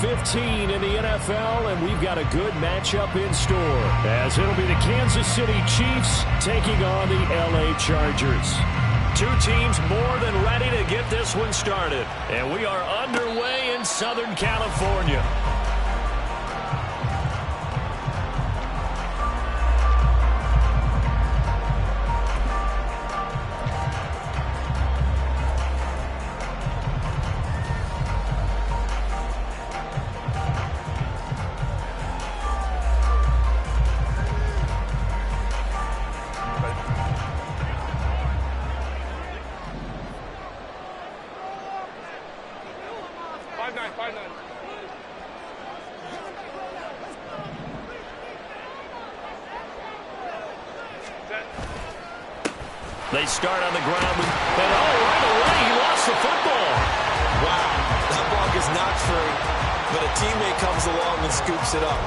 15 in the NFL, and we've got a good matchup in store, as it'll be the Kansas City Chiefs taking on the LA Chargers. Two teams more than ready to get this one started, and we are underway in Southern California. They start on the ground, and right away, he lost the football. Wow, that ball gets knocked free, but a teammate comes along and scoops it up.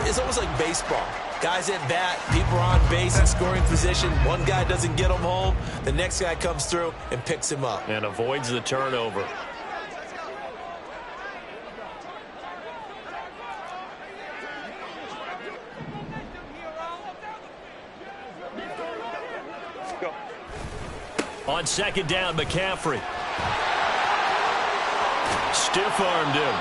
It's almost like baseball. Guys at bat, people are on base in scoring position. One guy doesn't get him home, the next guy comes through and picks him up. And avoids the turnover. On second down, McCaffrey. Stiff-armed him.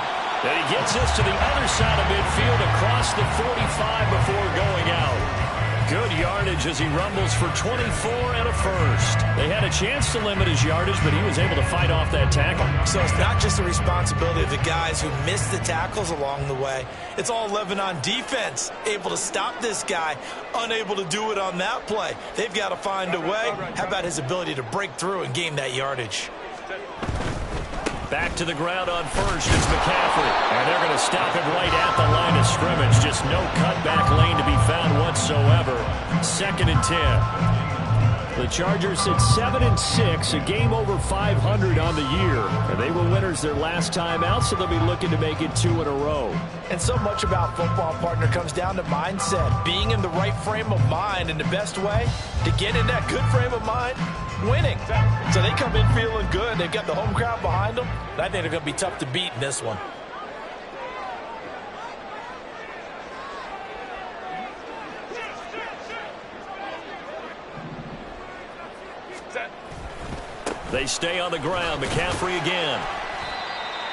And he gets us to the other side of midfield across the 45 before going out. Good yardage as he rumbles for 24 and a first. They had a chance to limit his yardage, but he was able to fight off that tackle. So it's not just the responsibility of the guys who missed the tackles along the way. It's all 11 on defense, able to stop this guy, unable to do it on that play. They've got to find a way. How about his ability to break through and gain that yardage? Back to the ground on first. It's McCaffrey. And they're going to stop him right at the line of scrimmage. Just no cutback lane to be found whatsoever. Second and 10. The Chargers sit 7-6, a game over 500 on the year. And they were winners their last time out, so they'll be looking to make it 2 in a row. And so much about football, partner, comes down to mindset. Being in the right frame of mind, and the best way to get in that good frame of mind, winning. So they come in feeling good. They've got the home crowd behind them. And I think they're going to be tough to beat in this one. They stay on the ground. McCaffrey again.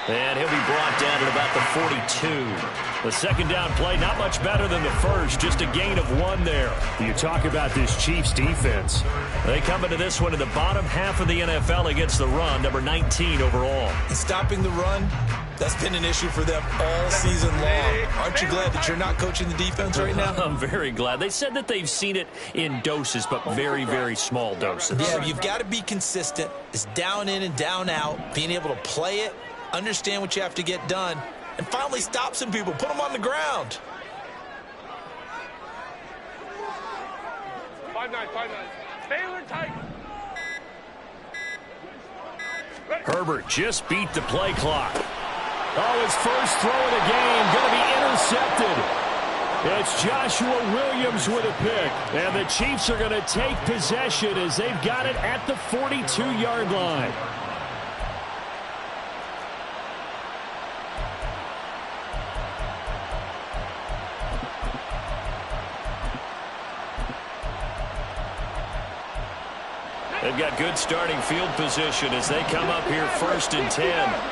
And he'll be brought down at about the 42. The second down play, not much better than the first. Just a gain of 1 there. You talk about this Chiefs defense. They come into this one in the bottom half of the NFL against the run, number 19 overall. And stopping the run, that's been an issue for them all season long. Aren't you glad that you're not coaching the defense right now? I'm very glad. They said that they've seen it in doses, but very, very small doses. Yeah, you've got to be consistent. It's down in and down out, being able to play it, understand what you have to get done, and finally stop some people, put them on the ground. 5-9. Taylor tight. Herbert just beat the play clock. Oh, his first throw of the game going to be intercepted. It's Joshua Williams with a pick. And the Chiefs are going to take possession as they've got it at the 42-yard line. They've got good starting field position as they come up here first and 10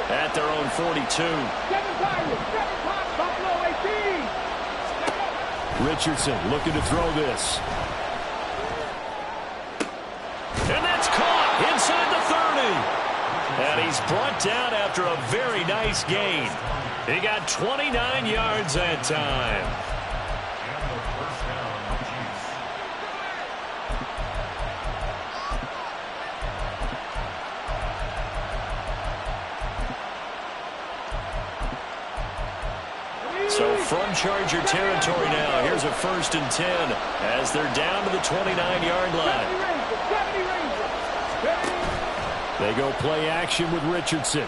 at their own 42. Richardson looking to throw this. And that's caught inside the 30. And he's brought down after a very nice gain. He got 29 yards that time. So from Charger territory now, here's a first and 10 as they're down to the 29-yard line. They go play action with Richardson.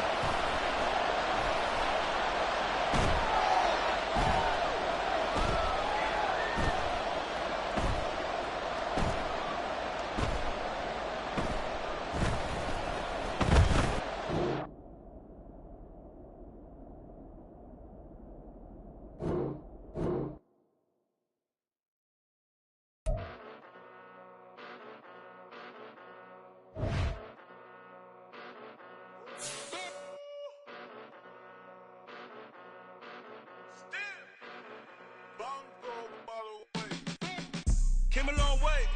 way.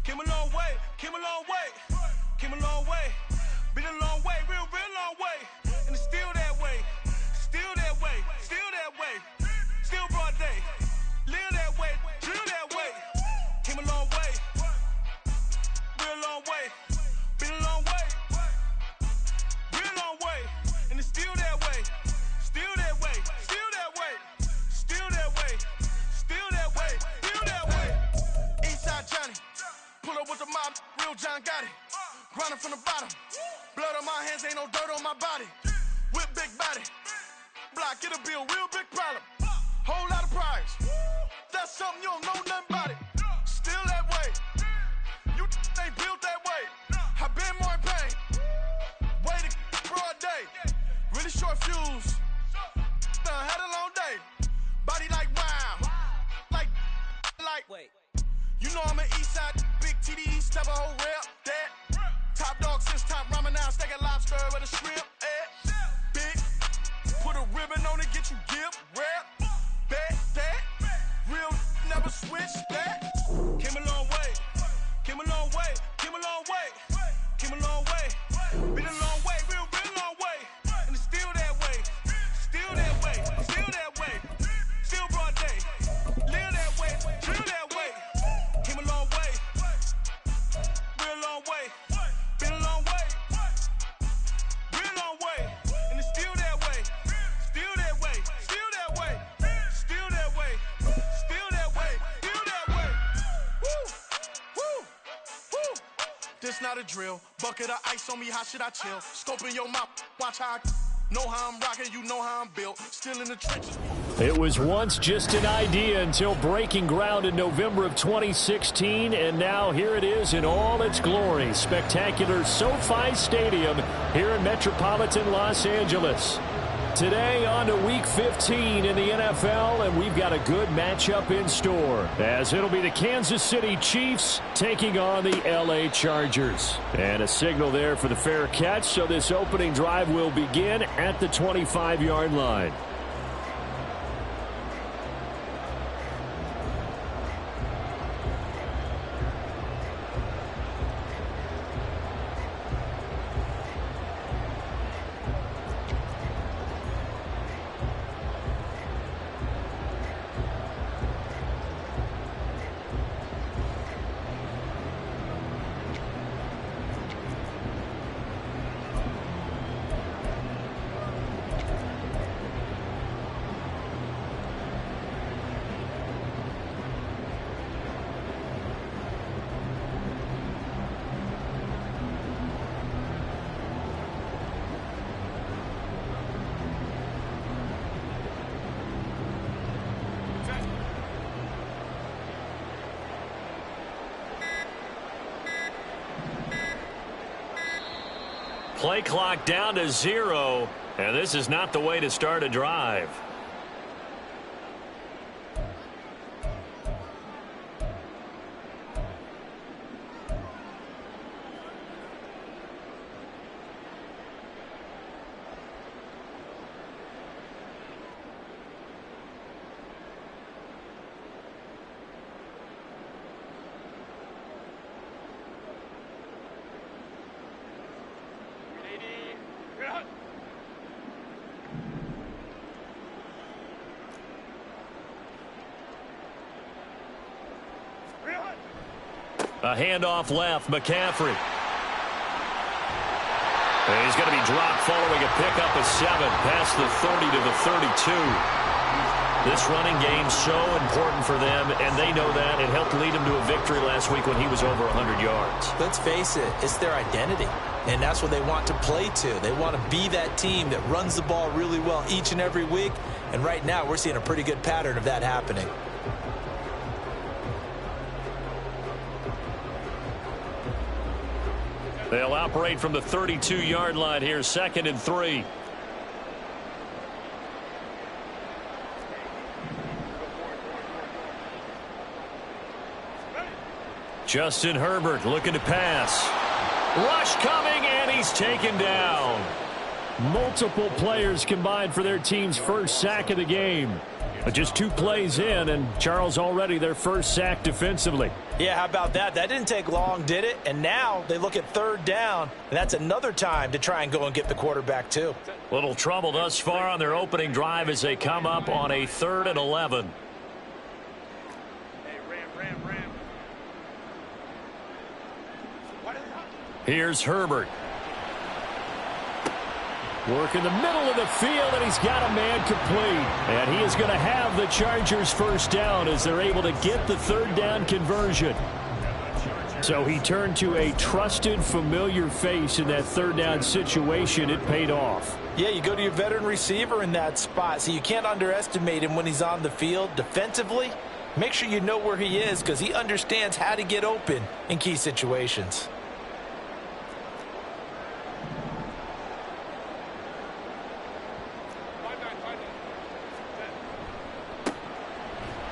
Came a long way. Came a long way. Came a long way. Been a long way. Real long way. And it's still that way. Still that way. Still that way. Still broad day. Live that way. Drill that way. Came a long way. Real long way. Been a long way. Real long way. And it's still that way. Still that way. Still that way. Still that way. Still that way. Still that way. Eastside Johnny. Pull up with the mob. Real John got it. Grinding from the bottom. Blood on my hands. Ain't no dirt on my body. Whip big body. Block. Get a bill. Real big problem. Whole lot of prize. That's something you don't know nothing about it. Still that way. You ain't built that way. I been more in pain. Way to broad day. Really short fuse. Had a long day. Body like wow. Like. Wait. You know I'm an east side big TDE. Step a whole rep. That. Top dog since top ramen now. Steak a lobster with a shrimp. Big. Put a ribbon on it. Get you give. Rep. Bet that. Real never switch that. Came a long way. Came a long way. Came a long way. Came a long way. Been a long way. Real long way. And it's still that way. Still that way. Still that way. Still broad day. Live that way. Drill that way. Came a long way. Real long way. Been a long way. Real long way. And it's still that way. Still that way. Still that way. Still that way. Still that way. Still that way. Woo. Woo. Woo. This not a drill. Bucket of ice on me. How should I chill? Scoping your mouth. Watch how I know how I'm rocking. You know how I'm built. Still in the trenches. It was once just an idea until breaking ground in November of 2016, and now here it is in all its glory. Spectacular SoFi Stadium here in metropolitan Los Angeles. Today on to Week 15 in the NFL, and we've got a good matchup in store, as it'll be the Kansas City Chiefs taking on the LA Chargers. And a signal there for the fair catch, so this opening drive will begin at the 25-yard line. Play clock down to 0, and this is not the way to start a drive. A handoff left, McCaffrey. And he's going to be dropped following a pickup of 7 past the 30 to the 32. This running game so important for them, and they know that. It helped lead them to a victory last week when he was over 100 yards. Let's face it, it's their identity, and that's what they want to play to. They want to be that team that runs the ball really well each and every week, and right now we're seeing a pretty good pattern of that happening. They'll operate from the 32-yard line here, 2nd and 3. Justin Herbert looking to pass. Rush coming, and he's taken down. Multiple players combined for their team's first sack of the game. Just 2 plays in, and Charles already their first sack defensively. Yeah, how about that? That didn't take long, did it? And now they look at 3rd down, and that's another time to try and go and get the quarterback too. Little trouble thus far on their opening drive as they come up on a 3rd and 11. Here's Herbert. Work in the middle of the field, and he's got a man complete. And he is going to have the Chargers first down as they're able to get the 3rd down conversion. So he turned to a trusted, familiar face in that 3rd down situation. It paid off. Yeah, you go to your veteran receiver in that spot, so you can't underestimate him when he's on the field. Defensively, make sure you know where he is because he understands how to get open in key situations.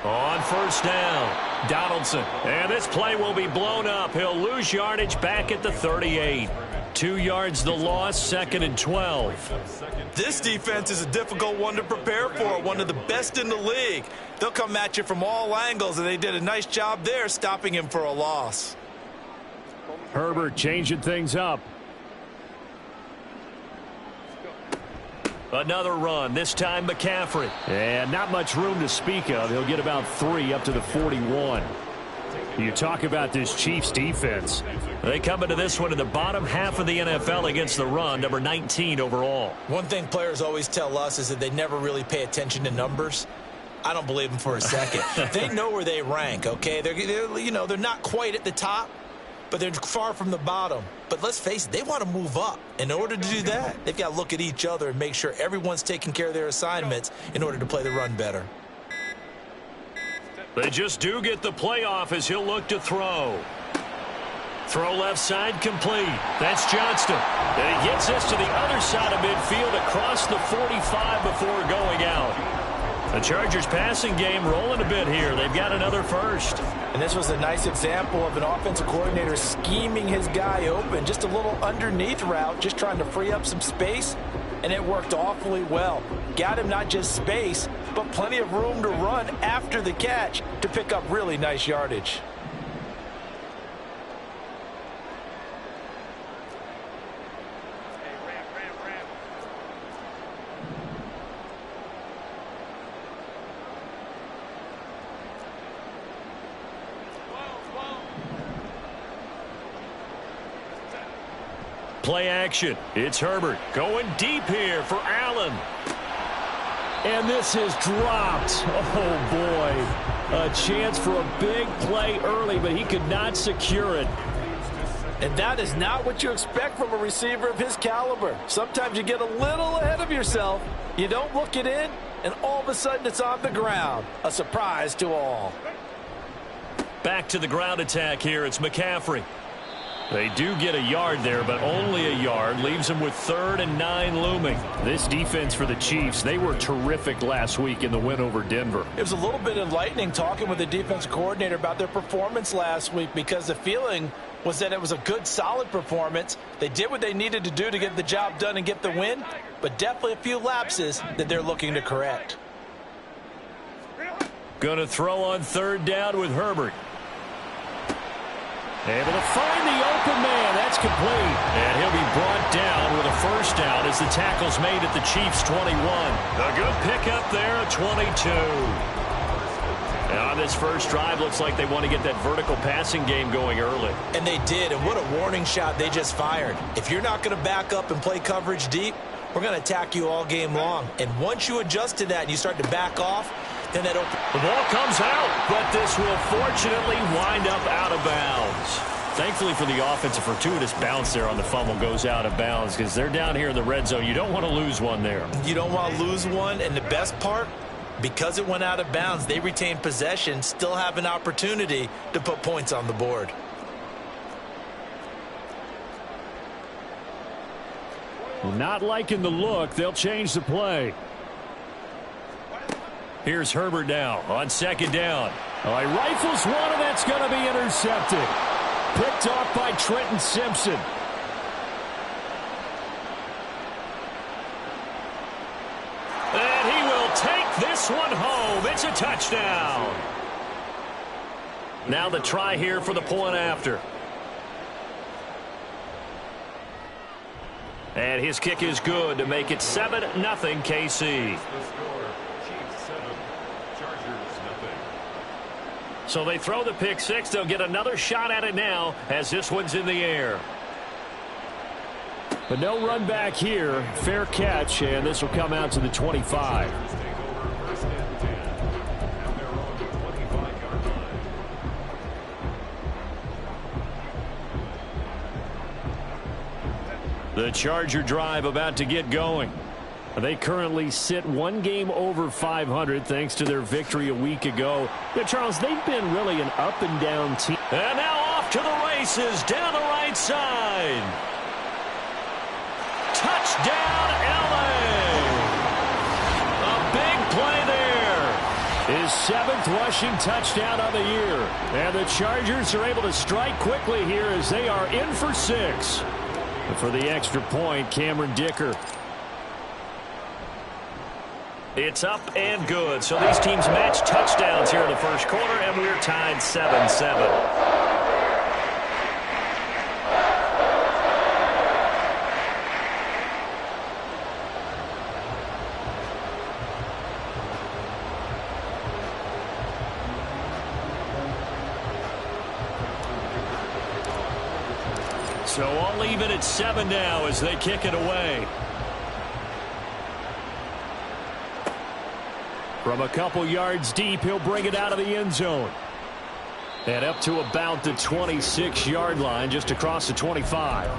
On first down, Donaldson. And this play will be blown up. He'll lose yardage back at the 38. 2 yards the loss, 2nd and 12. This defense is a difficult one to prepare for, one of the best in the league. They'll come at you from all angles, and they did a nice job there stopping him for a loss. Herbert changing things up. Another run, this time McCaffrey. And not much room to speak of. He'll get about 3 up to the 41. You talk about this Chiefs defense. They come into this one in the bottom half of the NFL against the run, number 19 overall. One thing players always tell us is that they never really pay attention to numbers. I don't believe them for a second. They know where they rank, okay? They're not quite at the top, but they're far from the bottom. But let's face it, they want to move up. In order to do that, they've got to look at each other and make sure everyone's taking care of their assignments in order to play the run better. They just do get the playoff as he'll look to throw. Throw left side complete. That's Johnston. And he gets this to the other side of midfield across the 45 before going out. The Chargers passing game rolling a bit here. They've got another first. And this was a nice example of an offensive coordinator scheming his guy open. Just a little underneath route, just trying to free up some space. And it worked awfully well. Got him not just space, but plenty of room to run after the catch to pick up really nice yardage. Play action. It's Herbert going deep here for Allen. And this is dropped. Oh, boy. A chance for a big play early, but he could not secure it. And that is not what you expect from a receiver of his caliber. Sometimes you get a little ahead of yourself. You don't look it in, and all of a sudden it's on the ground. A surprise to all. Back to the ground attack here. It's McCaffrey. They do get a yard there, but only a yard. Leaves them with 3rd and 9 looming. This defense for the Chiefs, they were terrific last week in the win over Denver. It was a little bit enlightening talking with the defensive coordinator about their performance last week because the feeling was that it was a good, solid performance. They did what they needed to do to get the job done and get the win, but definitely a few lapses that they're looking to correct. Going to throw on 3rd down with Herbert. Able to find the open man. That's complete. And he'll be brought down with a first down as the tackle's made at the Chiefs' 21. A good pickup there at 22. And on this first drive, looks like they want to get that vertical passing game going early. And they did, and what a warning shot they just fired. If you're not going to back up and play coverage deep, we're going to attack you all game long. And once you adjust to that and you start to back off, then that the ball comes out, but this will fortunately wind up out of bounds. Thankfully for the offense, a fortuitous bounce there on the fumble goes out of bounds because they're down here in the red zone. You don't want to lose one there. You don't want to lose one, and the best part, because it went out of bounds, they retain possession, still have an opportunity to put points on the board. Not liking the look. They'll change the play. Here's Herbert now on 2nd down. Oh, he rifles one, and that's going to be intercepted. Picked off by Trenton Simpson. And he will take this one home. It's a touchdown. Now the try here for the point after. And his kick is good to make it 7-0 KC. Chiefs 7, Chargers nothing. So they throw the pick six. They'll get another shot at it now as this one's in the air. But no run back here. Fair catch, and this will come out to the 25. Take over 1st and 10. And they're on the 25-yard line. The Charger drive about to get going. They currently sit one game over 500 thanks to their victory a week ago. Yeah, Charles, they've been really an up-and-down team. And now off to the races down the right side. Touchdown, L.A. A big play there. His 7th rushing touchdown of the year. And the Chargers are able to strike quickly here as they are in for 6. And for the extra point, Cameron Dicker. It's up and good. So these teams match touchdowns here in the first quarter, and we're tied 7-7. So all even at 7 now as they kick it away. From a couple yards deep, he'll bring it out of the end zone. And up to about the 26-yard line, just across the 25.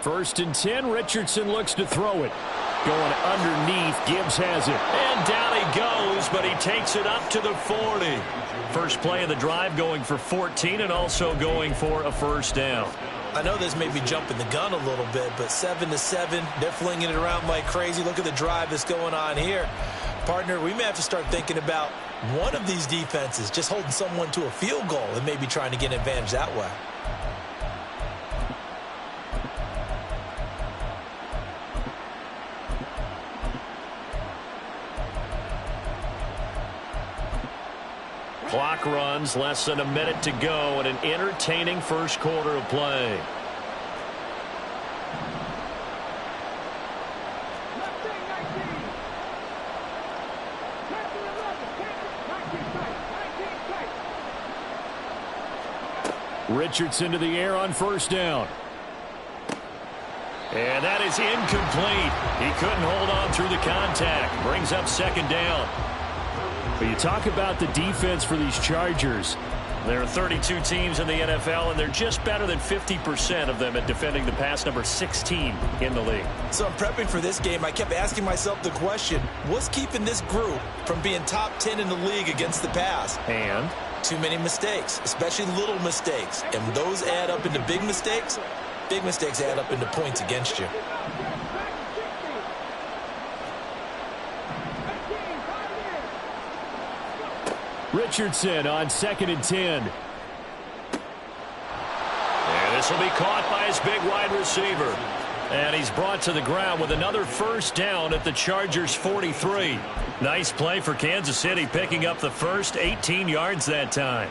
First and 10, Richardson looks to throw it. Going underneath, Gibbs has it. And down he goes, but he takes it up to the 40. First play of the drive going for 14 and also going for a first down. I know this may be jumping the gun a little bit, but 7-7, they're flinging it around like crazy. Look at the drive that's going on here. Partner, we may have to start thinking about one of these defenses just holding someone to a field goal and maybe trying to get an advantage that way. Clock runs, less than a minute to go, and an entertaining first quarter of play. Richardson to the air on first down. And that is incomplete. He couldn't hold on through the contact. Brings up second down. But you talk about the defense for these Chargers. There are 32 teams in the NFL, and they're just better than 50% of them at defending the pass, number 16 in the league. So I'm prepping for this game. I kept asking myself the question, what's keeping this group from being top 10 in the league against the pass? And too many mistakes, especially little mistakes. And when those add up into big mistakes add up into points against you. Richardson on 2nd and 10. And this will be caught by his big wide receiver. And he's brought to the ground with another first down at the Chargers' 43. Nice play for Kansas City, picking up the first 18 yards that time.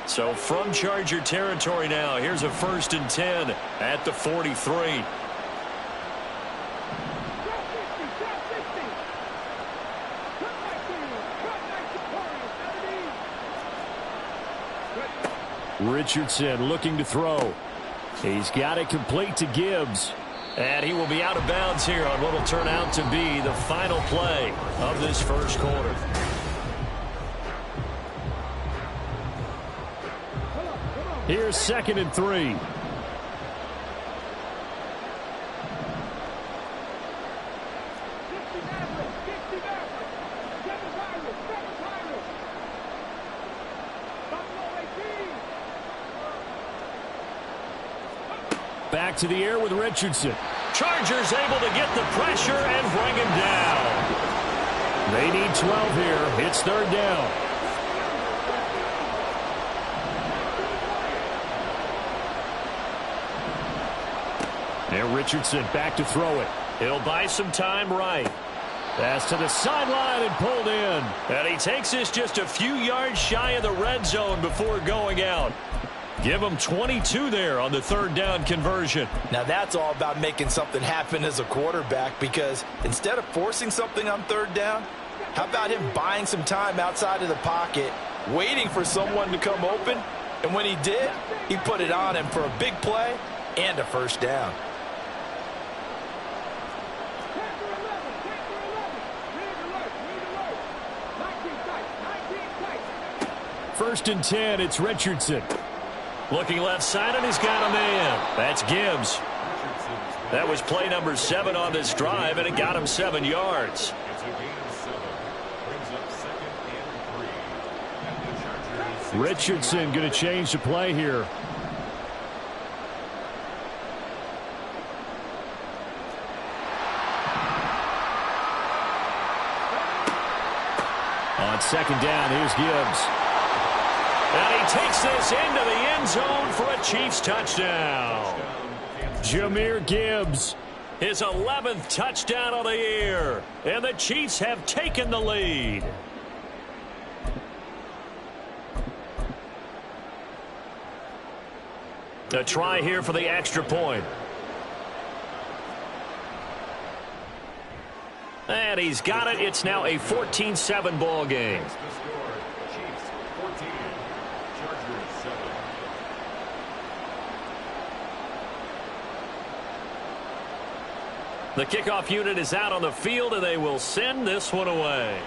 So from Charger territory now, here's a 1st and 10 at the 43. Richardson looking to throw. He's got it complete to Gibbs. And he will be out of bounds here on what will turn out to be the final play of this first quarter. Here's 2nd and 3. Back to the air with Richardson. Chargers able to get the pressure and bring him down. They need 12 here. It's 3rd down. And Richardson back to throw it. He'll buy some time right. Pass to the sideline and pulled in. And he takes this just a few yards shy of the red zone before going out. Give him 22 there on the 3rd down conversion. Now that's all about making something happen as a quarterback, because instead of forcing something on 3rd down, how about him buying some time outside of the pocket, waiting for someone to come open, and when he did, he put it on him for a big play and a 1st down. First and 10, it's Richardson. Looking left side, and he's got a man. That's Gibbs. That was play number 7 on this drive, and it got him 7 yards. Richardson going to change the play here. On 2nd down, here's Gibbs. And he takes this into the end zone for a Chiefs touchdown. Jahmyr Gibbs, his 11th touchdown of the year. And the Chiefs have taken the lead. A try here for the extra point. And he's got it. It's now a 14-7 ball game. The kickoff unit is out on the field, and they will send this one away.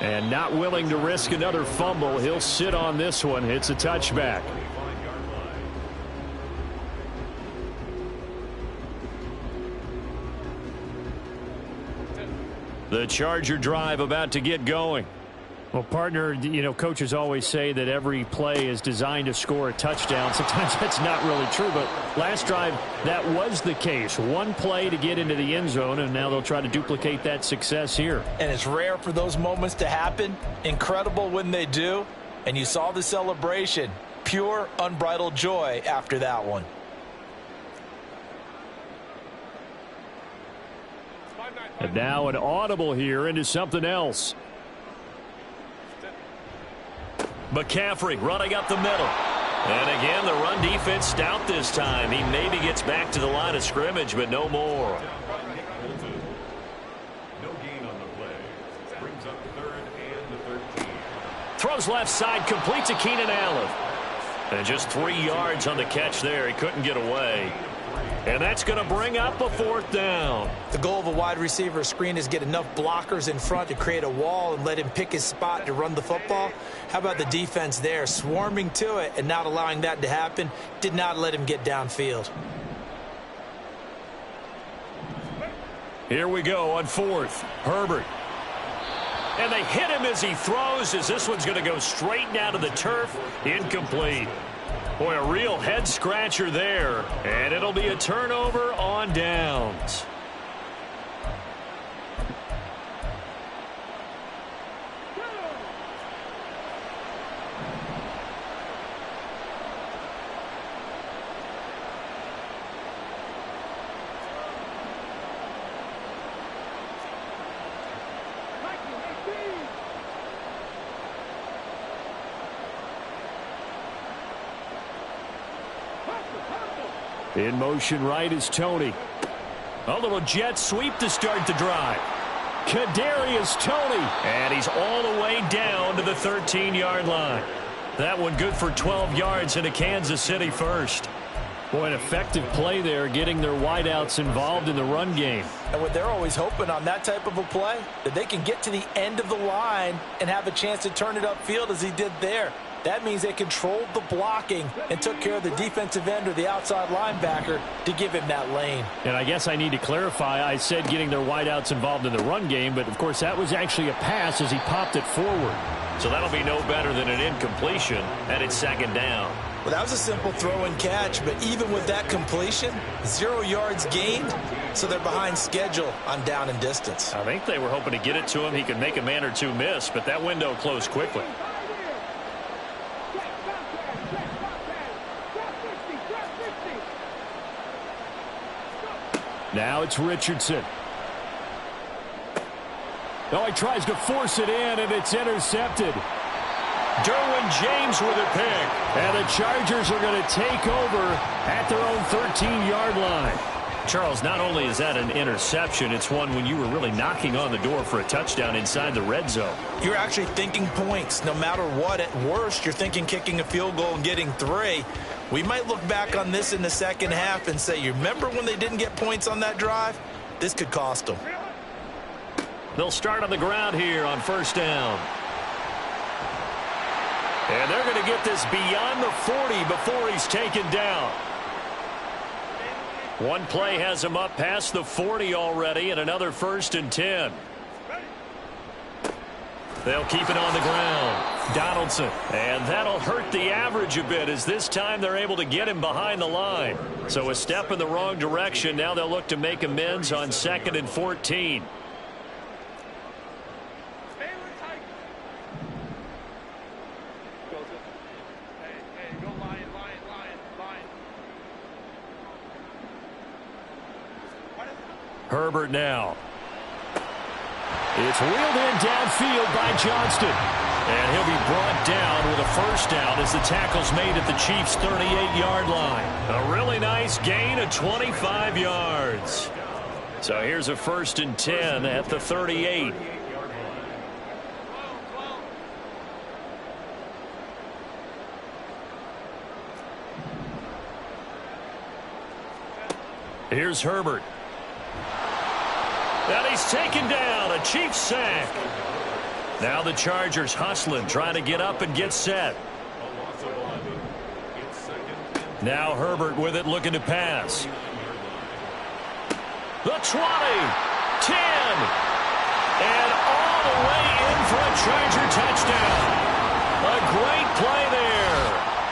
And not willing to risk another fumble, he'll sit on this one. It's a touchback. The Charger drive about to get going. Well, partner, you know, coaches always say that every play is designed to score a touchdown. Sometimes that's not really true, but last drive, that was the case. One play to get into the end zone, and now they'll try to duplicate that success here. And it's rare for those moments to happen. Incredible when they do. And you saw the celebration. Pure, unbridled joy after that one. And now an audible here into something else. McCaffrey running up the middle. And again, the run defense stout this time. He maybe gets back to the line of scrimmage, but no more. No gain on the play. Brings up 3rd and 13. Throws left side, complete to Keenan Allen. And just 3 yards on the catch there. He couldn't get away. And that's going to bring up a 4th down. The goal of a wide receiver screen is get enough blockers in front to create a wall and let him pick his spot to run the football. How about the defense there, swarming to it and not allowing that to happen? Did not let him get downfield. Here we go on 4th. Herbert. And they hit him as he throws, as this one's going to go straight down to the turf. Incomplete. Boy, a real head-scratcher there. And it'll be a turnover on downs. In motion right is Tony. A little jet sweep to start the drive. Kadarius Toney. And he's all the way down to the 13-yard line. That one good for 12 yards and a Kansas City first. Boy, an effective play there, getting their wideouts involved in the run game. And what they're always hoping on that type of a play, that they can get to the end of the line and have a chance to turn it upfield as he did there. That means they controlled the blocking and took care of the defensive end or the outside linebacker to give him that lane. And I guess I need to clarify, I said getting their wideouts involved in the run game, but of course that was actually a pass as he popped it forward. So that'll be no better than an incompletion, and it's second down. Well, that was a simple throw and catch, but even with that completion, 0 yards gained, so they're behind schedule on down and distance. I think they were hoping to get it to him. He could make a man or two miss, but that window closed quickly. Now it's Richardson. Oh, he tries to force it in, and it's intercepted. Derwin James with a pick. And the Chargers are going to take over at their own 13-yard line. Charles, not only is that an interception, it's one when you were really knocking on the door for a touchdown inside the red zone. You're actually thinking points. No matter what, at worst, you're thinking kicking a field goal and getting 3. We might look back on this in the second half and say, you remember when they didn't get points on that drive? This could cost them. They'll start on the ground here on first down. And they're going to get this beyond the 40 before he's taken down. One play has him up past the 40 already, and another 1st and 10. They'll keep it on the ground. Donaldson. And that'll hurt the average a bit, as this time they're able to get him behind the line. So a step in the wrong direction. Now they'll look to make amends on 2nd and 14. Herbert now. It's wheeled in downfield by Johnston. And he'll be brought down with a first down as the tackle's made at the Chiefs' 38-yard line. A really nice gain of 25 yards. So here's a 1st and 10 at the 38. Here's Herbert. And he's taken down, a Chiefs sack. Now the Chargers hustling, trying to get up and get set. Now Herbert with it, looking to pass. The 20, 10, and all the way in for a Charger touchdown. A great play there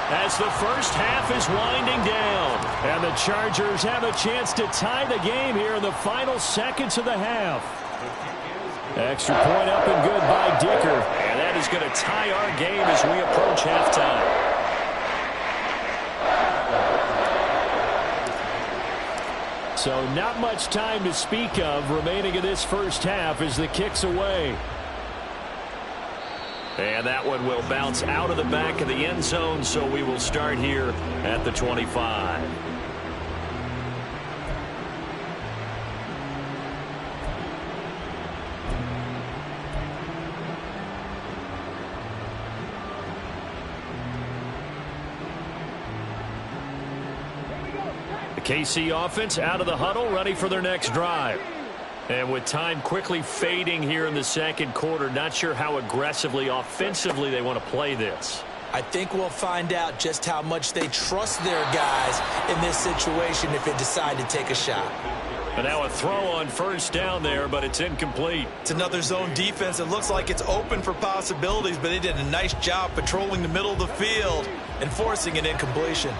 as the first half is winding down. And the Chargers have a chance to tie the game here in the final seconds of the half. Extra point up and good by Dicker. And that is going to tie our game as we approach halftime. So not much time to speak of remaining in this first half as the kick's away. And that one will bounce out of the back of the end zone, so we will start here at the 25. The KC offense out of the huddle, ready for their next drive. And with time quickly fading here in the second quarter, not sure how aggressively, offensively they want to play this. I think we'll find out just how much they trust their guys in this situation if they decide to take a shot. And now a throw on first down there, but it's incomplete. It's another zone defense. It looks like it's open for possibilities, but they did a nice job patrolling the middle of the field and forcing an incompletion.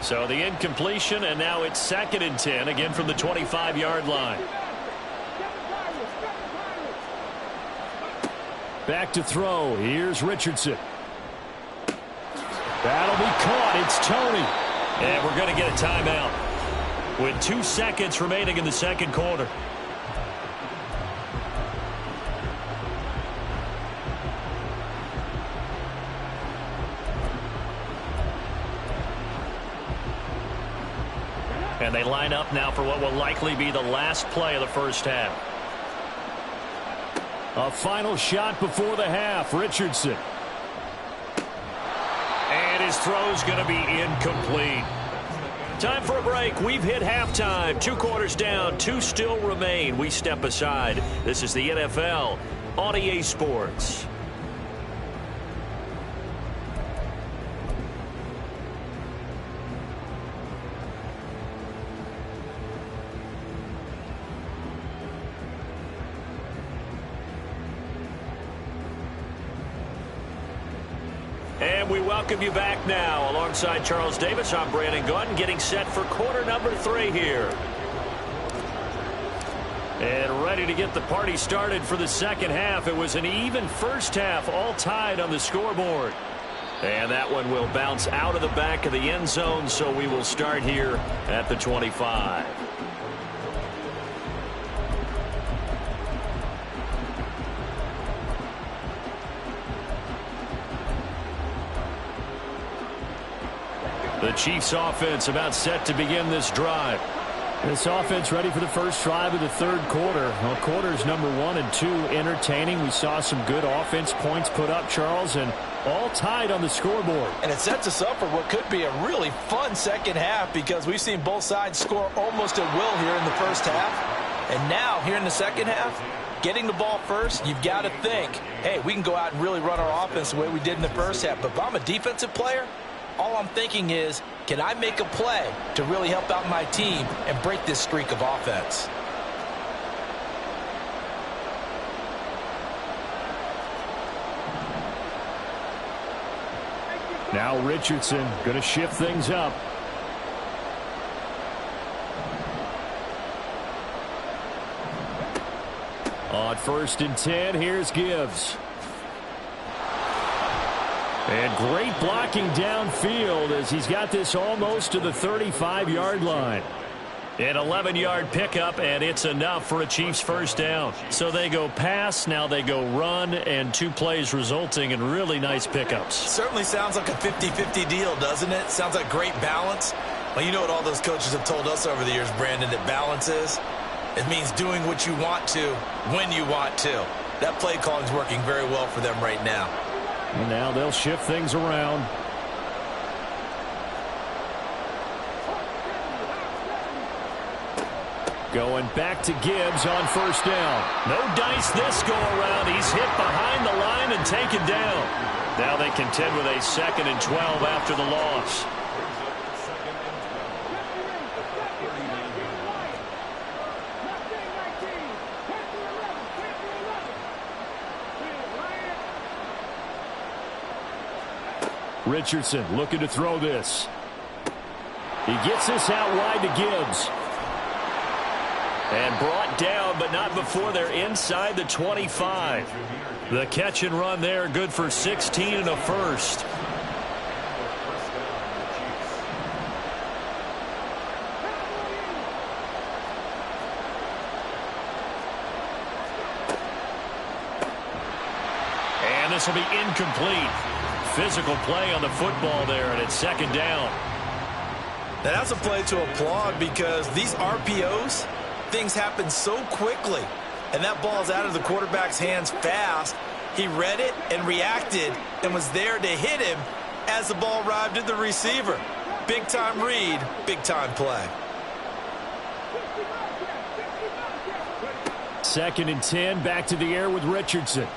So the incompletion, and now it's 2nd and 10, again from the 25-yard line. Back to throw. Here's Richardson. That'll be caught. It's Tony. And we're going to get a timeout with 2 seconds remaining in the second quarter. And they line up now for what will likely be the last play of the first half. A final shot before the half. Richardson. And his throw's going to be incomplete. Time for a break. We've hit halftime. 2 quarters down, 2 still remain. We step aside. This is the NFL on EA Sports. And we welcome you back now. Alongside Charles Davis, I'm Brandon Gunn, getting set for quarter number 3 here. And ready to get the party started for the second half. It was an even first half, all tied on the scoreboard. And that one will bounce out of the back of the end zone, so we will start here at the 25. The Chiefs offense about set to begin this drive. This offense ready for the first drive of the third quarter. Well, quarters number 1 and 2 entertaining. We saw some good offense points put up, Charles, and all tied on the scoreboard. And it sets us up for what could be a really fun second half because we've seen both sides score almost at will here in the first half. And now, here in the second half, getting the ball first, you've got to think, hey, we can go out and really run our offense the way we did in the first half. But if I'm a defensive player, all I'm thinking is, can I make a play to really help out my team and break this streak of offense? Now Richardson going to shift things up. On 1st and 10, here's Gibbs. And great blocking downfield as he's got this almost to the 35-yard line. An 11-yard pickup, and it's enough for a Chiefs first down. So they go pass, now they go run, and 2 plays resulting in really nice pickups. Certainly sounds like a 50-50 deal, doesn't it? Sounds like great balance. Well, you know what all those coaches have told us over the years, Brandon, that balance is? It means doing what you want to when you want to. That play calling is working very well for them right now. And now they'll shift things around. Going back to Gibbs on 1st down. No dice this go around. He's hit behind the line and taken down. Now they contend with a 2nd and 12 after the loss. Richardson looking to throw this. He gets this out wide to Gibbs. And brought down, but not before they're inside the 25. The catch and run there, good for 16 and a first. And this will be incomplete. Physical play on the football there, and it's 2nd down. Now that's a play to applaud because these RPOs, things happen so quickly. And that ball's out of the quarterback's hands fast. He read it and reacted and was there to hit him as the ball arrived at the receiver. Big-time read, big-time play. 2nd and 10, back to the air with Richardson.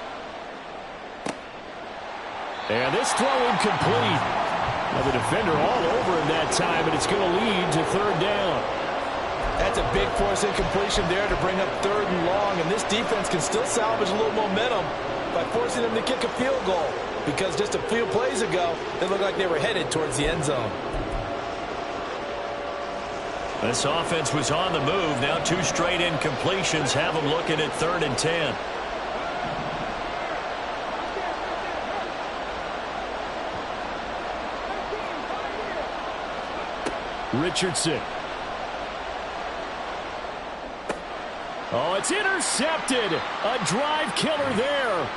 And this throw incomplete. Now the defender all over him that time, and it's going to lead to 3rd down. That's a big force incompletion there to bring up 3rd and long, and this defense can still salvage a little momentum by forcing them to kick a field goal because just a few plays ago, they looked like they were headed towards the end zone. This offense was on the move. Now 2 straight incompletions have them looking at 3rd and 10. Richardson. Oh, it's intercepted. A drive killer there.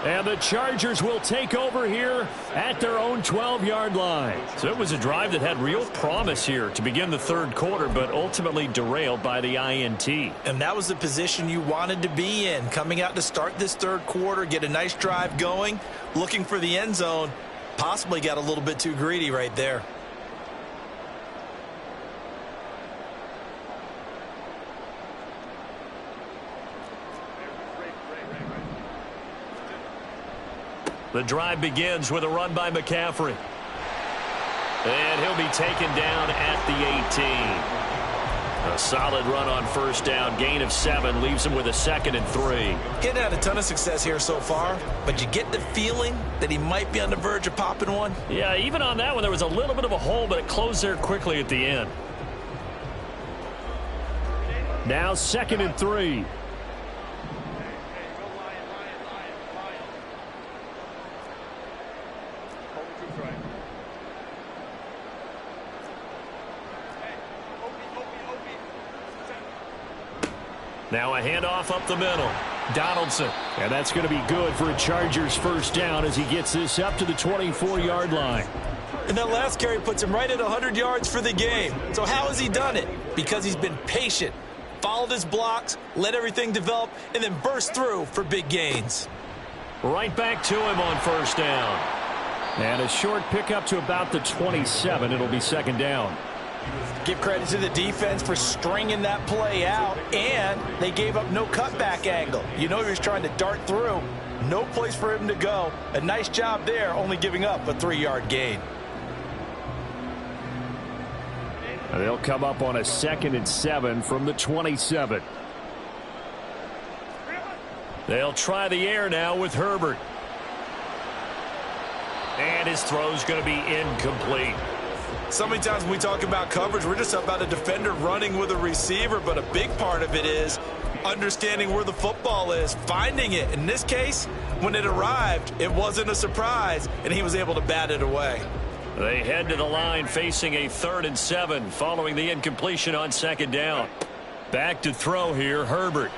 And the Chargers will take over here at their own 12-yard line. So it was a drive that had real promise here to begin the 3rd quarter, but ultimately derailed by the INT. And that was the position you wanted to be in, coming out to start this 3rd quarter, get a nice drive going, looking for the end zone. Possibly got a little bit too greedy right there. The drive begins with a run by McCaffrey. And he'll be taken down at the 18. A solid run on first down. Gain of 7 leaves him with a 2nd and 3. Getting had a ton of success here so far, but you get the feeling that he might be on the verge of popping one. Yeah, even on that one, there was a little bit of a hole, but it closed there quickly at the end. Now 2nd and 3. Now a handoff up the middle. Donaldson. And that's going to be good for a Chargers first down as he gets this up to the 24-yard line. And that last carry puts him right at 100 yards for the game. So how has he done it? Because he's been patient, followed his blocks, let everything develop, and then burst through for big gains. Right back to him on first down. And a short pickup to about the 27. It'll be 2nd down. Give credit to the defense for stringing that play out, and they gave up no cutback angle. You know he was trying to dart through. No place for him to go. A nice job there, only giving up a 3-yard gain. They'll come up on a 2nd and 7 from the 27. They'll try the air now with Herbert. And his throw's going to be incomplete. So many times when we talk about coverage, we're just about a defender running with a receiver, but a big part of it is understanding where the football is, finding it. In this case, when it arrived, it wasn't a surprise, and he was able to bat it away. They head to the line facing a 3rd and 7 following the incompletion on 2nd down. Back to throw here, Herbert.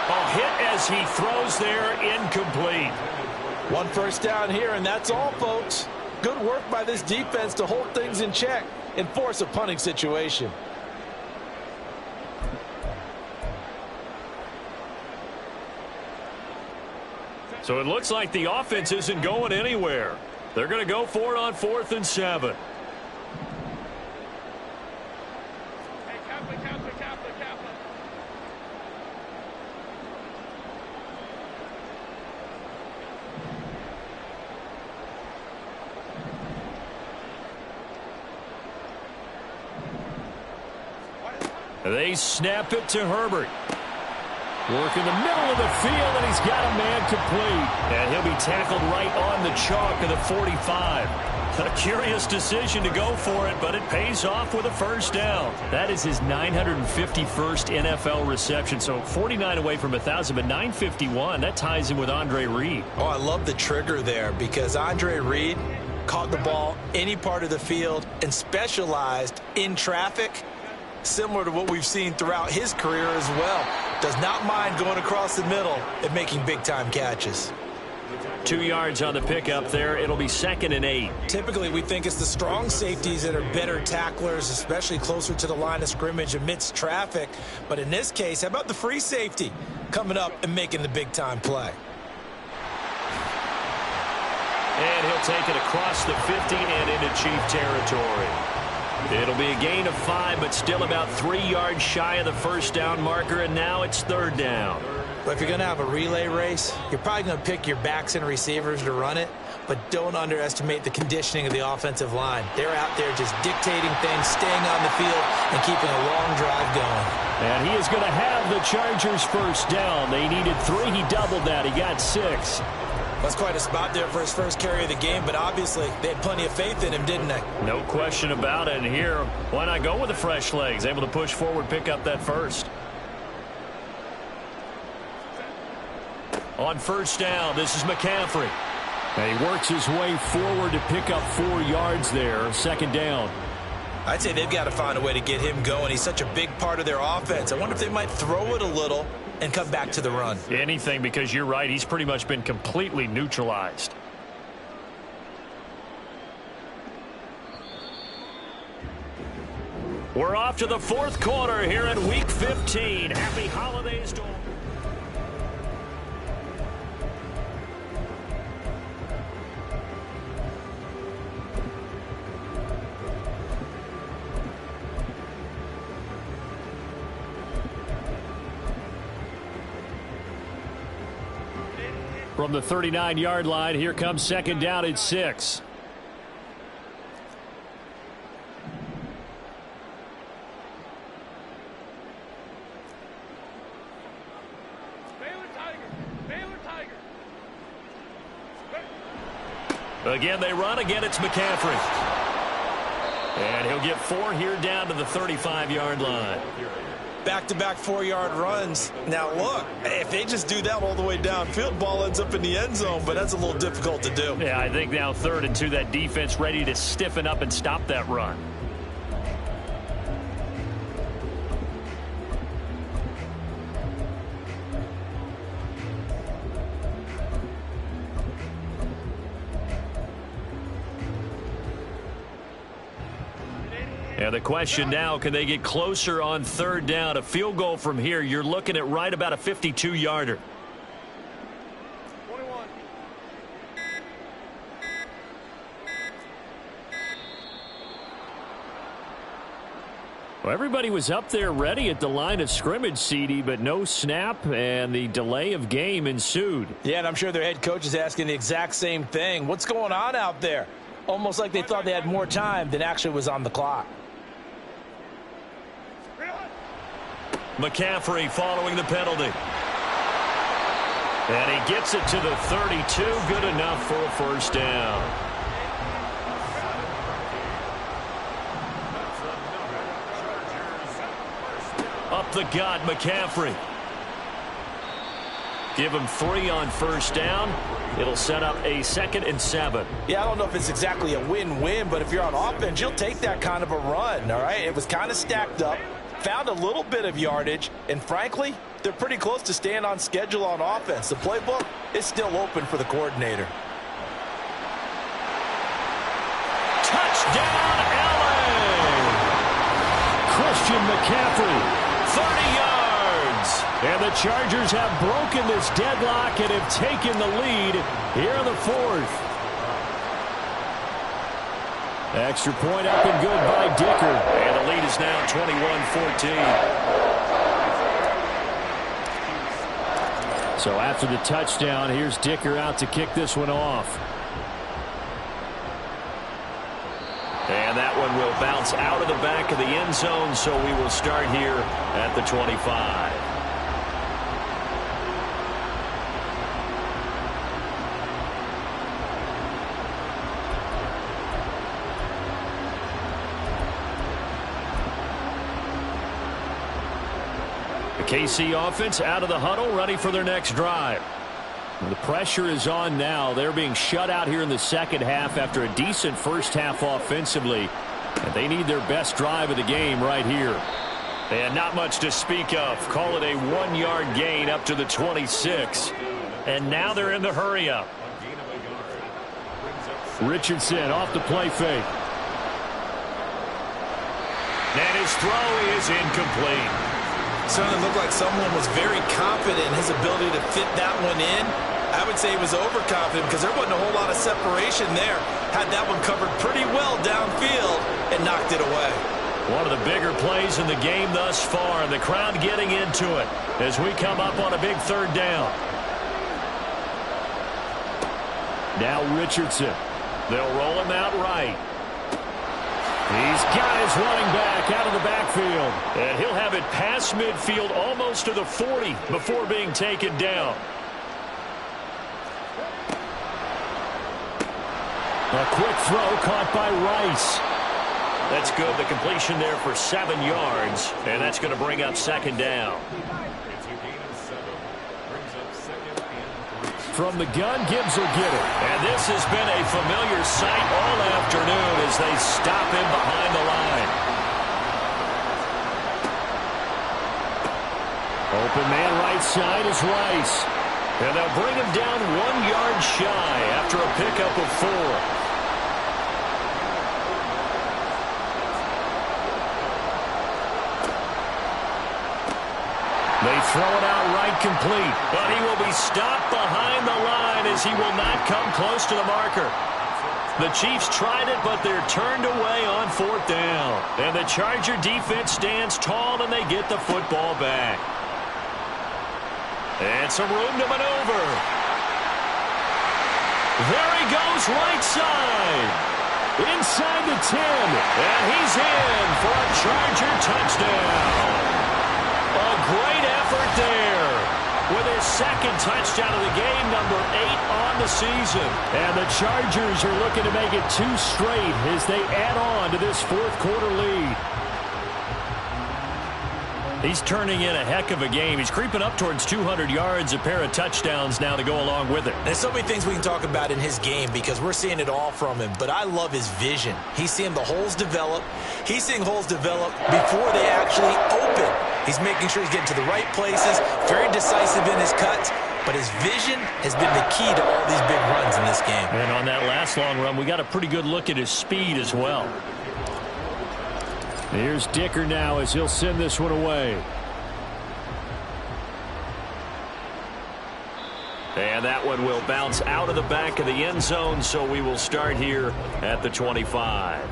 A hit as he throws there, incomplete. 1 first down here, and that's all, folks. Good work by this defense to hold things in check and force a punting situation. So it looks like the offense isn't going anywhere. They're going to go for it on 4th and 7. Hey, Kaplan, Kaplan, Kaplan, Kaplan. They snap it to Herbert. Work in the middle of the field, and he's got a man complete. And he'll be tackled right on the chalk of the 45. A curious decision to go for it, but it pays off with a first down. That is his 951st NFL reception, so 49 away from 1,000, but 951. That ties him with Andre Reed. Oh, I love the trigger there because Andre Reed caught the ball any part of the field and specialized in traffic, similar to what we've seen throughout his career as well. Does not mind going across the middle and making big-time catches. 2 yards on the pickup there. It'll be 2nd and 8. Typically, we think it's the strong safeties that are better tacklers, especially closer to the line of scrimmage amidst traffic. But in this case, how about the free safety coming up and making the big-time play? And he'll take it across the 50 and into Chief territory. It'll be a gain of 5, but still about 3 yards shy of the first down marker, and now it's 3rd down. But if you're going to have a relay race, you're probably going to pick your backs and receivers to run it, but don't underestimate the conditioning of the offensive line. They're out there just dictating things, staying on the field, and keeping a long drive going. And he is going to have the Chargers first down. They needed 3. He doubled that. He got 6. That's quite a spot there for his first carry of the game, but obviously they had plenty of faith in him, didn't they? No question about it. And here, why not go with the fresh legs? Able to push forward, pick up that first. On first down, this is McCaffrey. And he works his way forward to pick up 4 yards there. 2nd down. I'd say they've got to find a way to get him going. He's such a big part of their offense. I wonder if they might throw it a little and come back to the run. Anything, because you're right. He's pretty much been completely neutralized. We're off to the 4th quarter here in Week 15. Happy holidays to all. From the 39-yard line, here comes second down at 6. Again, they run. Again, it's McCaffrey. And he'll get 4 here down to the 35-yard line. Back-to-back 4-yard runs. Now, look, if they just do that all the way downfield, ball ends up in the end zone, but that's a little difficult to do. Yeah, I think now 3rd and 2, that defense ready to stiffen up and stop that run. And the question now, can they get closer on 3rd down? A field goal from here, you're looking at right about a 52-yarder. 21. Well, everybody was up there ready at the line of scrimmage, CD, but no snap, and the delay of game ensued. Yeah, and I'm sure their head coach is asking the exact same thing. What's going on out there? Almost like they thought they had more time than actually was on the clock. McCaffrey following the penalty. And he gets it to the 32. Good enough for a first down. Up the gut, McCaffrey. Give him 3 on first down. It'll set up a 2nd and 7. Yeah, I don't know if it's exactly a win-win, but if you're on offense, you'll take that kind of a run, all right? It was kind of stacked up, found a little bit of yardage, and frankly, they're pretty close to staying on schedule on offense. The playbook is still open for the coordinator. Touchdown, LA! Christian McCaffrey, 30 yards. And the Chargers have broken this deadlock and have taken the lead here in the 4th. Extra point up and good by Dicker. And the lead is now 21-14. So after the touchdown, here's Dicker out to kick this one off. And that one will bounce out of the back of the end zone, so we will start here at the 25. The KC offense out of the huddle, ready for their next drive. The pressure is on now. They're being shut out here in the second half after a decent first half offensively. And they need their best drive of the game right here. And not much to speak of. Call it a 1-yard gain up to the 26. And now they're in the hurry-up. Richardson off the play fake. And his throw is incomplete. Certainly looked like someone was very confident in his ability to fit that one in. I would say he was overconfident because there wasn't a whole lot of separation there. Had that one covered pretty well downfield and knocked it away. One of the bigger plays in the game thus far, and the crowd getting into it as we come up on a big 3rd down. Now Richardson. They'll roll him out right. He's got his running back out of the backfield. And he'll have it past midfield almost to the 40 before being taken down. A quick throw caught by Rice. That's good. The completion there for 7 yards. And that's going to bring up 2nd down. From the gun, Gibbs will get it. And this has been a familiar sight all afternoon as they stop him behind the line. Open man right side is Rice. And they'll bring him down 1 yard shy after a pickup of 4. They throw it out right complete, but he will be stopped behind the line as he will not come close to the marker. The Chiefs tried it, but they're turned away on 4th down. And the Charger defense stands tall, and they get the football back. And some room to maneuver. There he goes right side. Inside the 10. And he's in for a Charger touchdown. A great effort there. With his second touchdown of the game, number 8 on the season. And the Chargers are looking to make it 2 straight as they add on to this fourth quarter lead. He's turning in a heck of a game. He's creeping up towards 200 yards, a pair of touchdowns now to go along with it. There's so many things we can talk about in his game because we're seeing it all from him, but I love his vision. He's seeing the holes develop. He's seeing holes develop before they actually open. He's making sure he's getting to the right places, very decisive in his cuts, but his vision has been the key to all these big runs in this game. And on that last long run, we got a pretty good look at his speed as well. Here's Dicker now as he'll send this one away. And that one will bounce out of the back of the end zone, so we will start here at the 25.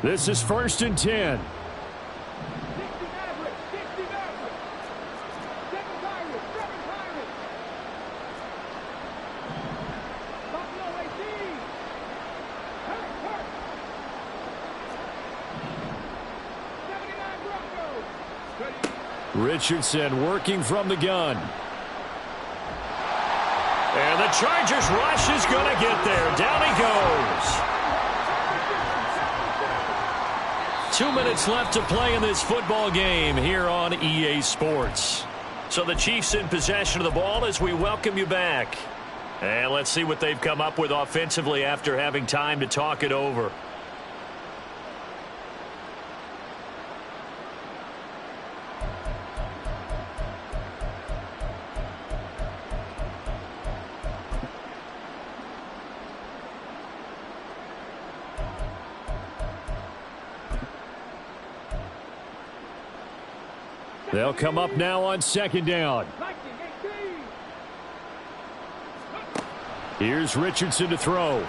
This is 1st and 10. Richardson working from the gun. And the Chargers rush is going to get there. Down he goes. 2 minutes left to play in this football game here on EA Sports. So the Chiefs in possession of the ball as we welcome you back. And let's see what they've come up with offensively after having time to talk it over. They'll come up now on 2nd down. Here's Richardson to throw.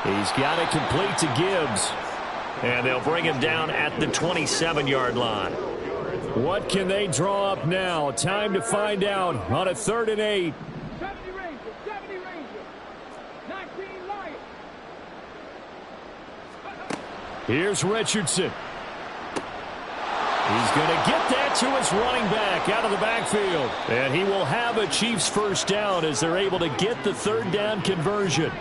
He's got it complete to Gibbs. And they'll bring him down at the 27-yard line. What can they draw up now? Time to find out on a 3rd and 8. 70 Rangers, 19 Lions. Here's Richardson. He's going to get that to his running back out of the backfield. And he will have a Chiefs first down as they're able to get the 3rd down conversion.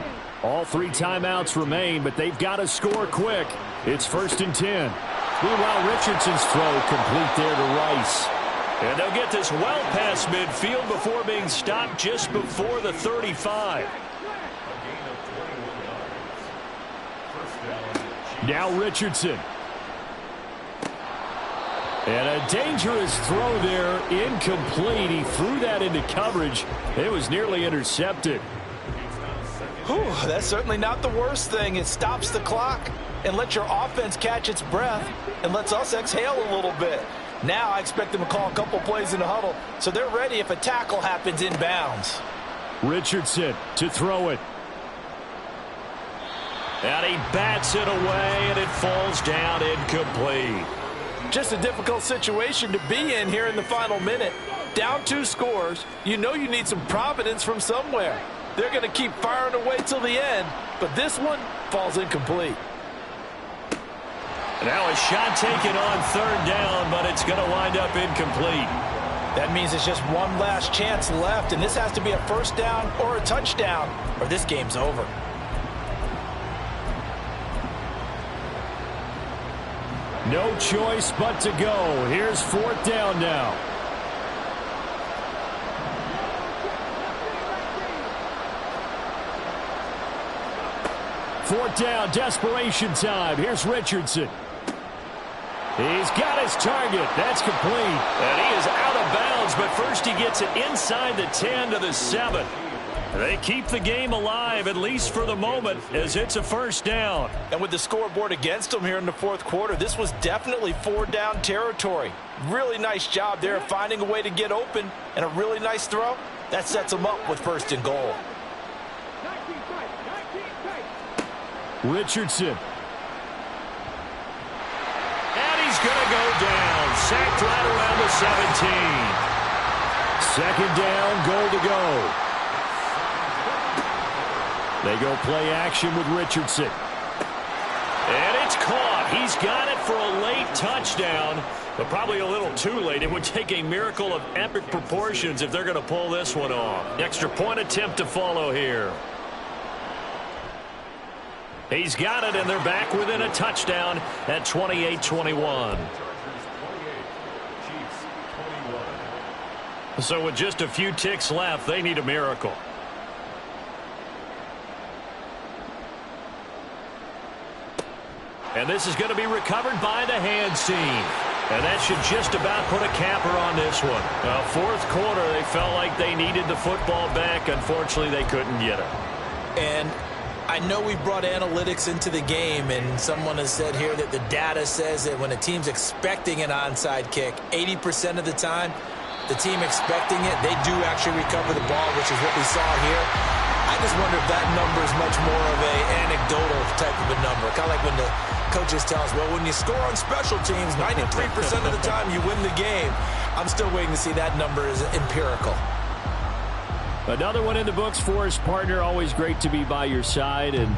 All 3 timeouts remain, but they've got to score quick. It's 1st and 10. Meanwhile, Richardson's throw complete there to Rice. And they'll get this well past midfield before being stopped just before the 35. Now Richardson. And a dangerous throw there, incomplete. He threw that into coverage. It was nearly intercepted. Whew, that's certainly not the worst thing. It stops the clock and lets your offense catch its breath and lets us exhale a little bit. Now I expect them to call a couple plays in the huddle so they're ready if a tackle happens inbounds. Richardson to throw it. And he bats it away, and it falls down incomplete. Just a difficult situation to be in here in the final minute. Down 2 scores, you know you need some providence from somewhere. They're going to keep firing away till the end, but this one falls incomplete. Now a shot taken on 3rd down, but it's going to wind up incomplete. That means it's just one last chance left, and this has to be a first down or a touchdown, or this game's over. No choice but to go. Here's 4th down now. Fourth down, desperation time. Here's Richardson. He's got his target. That's complete. And he is out of bounds, but first he gets it inside the 10 to the 7. They keep the game alive, at least for the moment, as it's a first down. And with the scoreboard against them here in the fourth quarter, this was definitely 4-down territory. Really nice job there finding a way to get open, and a really nice throw. That sets them up with first and goal. Richardson. And he's going to go down. Sacked right around the 17. Second down, goal to go. They go play action with Richardson. And it's caught. He's got it for a late touchdown, but probably a little too late. It would take a miracle of epic proportions if they're going to pull this one off. Extra point attempt to follow here. He's got it, and they're back within a touchdown at 28-21. So with just a few ticks left, they need a miracle. And this is going to be recovered by the hands team. And that should just about put a capper on this one. Fourth quarter, they felt like they needed the football back. Unfortunately, they couldn't get it. And I know we brought analytics into the game, and someone has said here that the data says that when a team's expecting an onside kick, 80% of the time, the team expecting it, they do actually recover the ball, which is what we saw here. I just wonder if that number is much more of an anecdotal type of a number. Kind of like when the coaches tell us, well, when you score on special teams, 93% of the time you win the game. I'm still waiting to see that number is empirical. Another one in the books for his partner. Always great to be by your side. And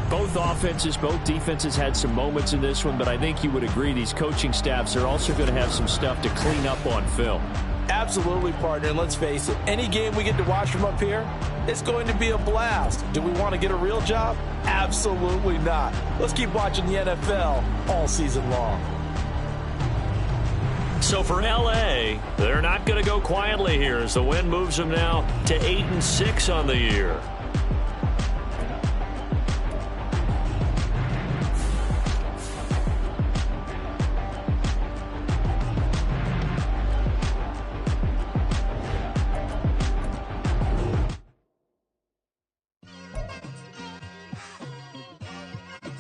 both offenses, both defenses had some moments in this one, but I think you would agree these coaching staffs are also going to have some stuff to clean up on film. Absolutely, partner. And let's face it, any game we get to watch from up here, it's going to be a blast. Do we want to get a real job? Absolutely not. Let's keep watching the NFL all season long. So for L.A., they're not going to go quietly here as the win moves them now to 8-6 on the year.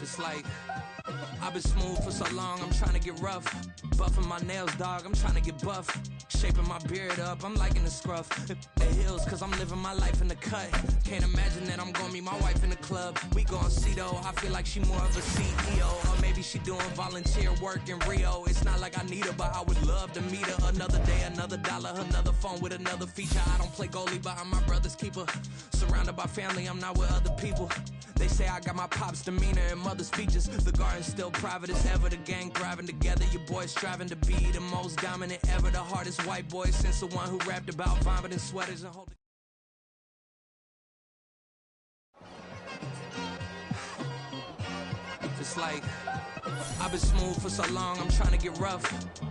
It's like I've been smooth for so long, I'm trying to get rough. Buffing my nails, dog, I'm trying to get buff. Shaping my beard up, I'm liking the scruff. The heels, cause I'm living my life in the cut. Can't imagine that I'm gonna meet my wife in the club. We gon' see though, I feel like she more of a CEO. Or maybe she doing volunteer work in Rio. It's not like I need her, but I would love to meet her. Another day, another dollar, another phone with another feature. I don't play goalie, but I'm my brother's keeper. Surrounded by family, I'm not with other people. They say I got my pop's demeanor and mother's features. The garden's still private as ever. The gang thriving together. Your boys striving to be the most dominant ever. The hardest white boy since the one who rapped about vomiting sweaters and holding. It's like I've been smooth for so long, I'm trying to get rough.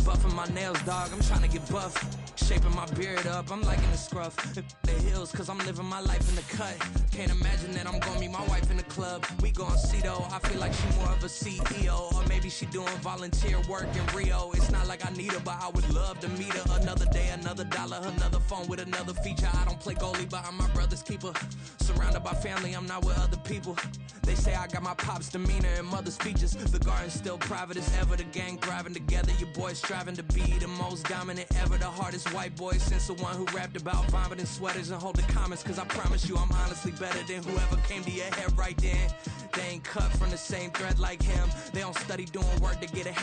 Buffing my nails, dog, I'm trying to get buff. Shaping my beard up, I'm liking the scruff. The heels, cause I'm living my life in the cut. Can't imagine that I'm gonna meet my wife in the club. We gon' see though, I feel like she more of a CEO. Or maybe she doing volunteer work in Rio. It's not like I need her, but I would love to meet her. Another day, another dollar, another phone with another feature. I don't play goalie, but I'm my brother's keeper. Surrounded by family, I'm not with other people. They say I got my pop's demeanor and mother's features. The garden's still private as ever. The gang thriving together. Your boys striving to be the most dominant ever. The hardest white boy since the one who rapped about vomiting sweaters and holding comments. Cause I promise you I'm honestly better than whoever came to your head right then. They ain't cut from the same thread like him. They don't study doing work to get ahead.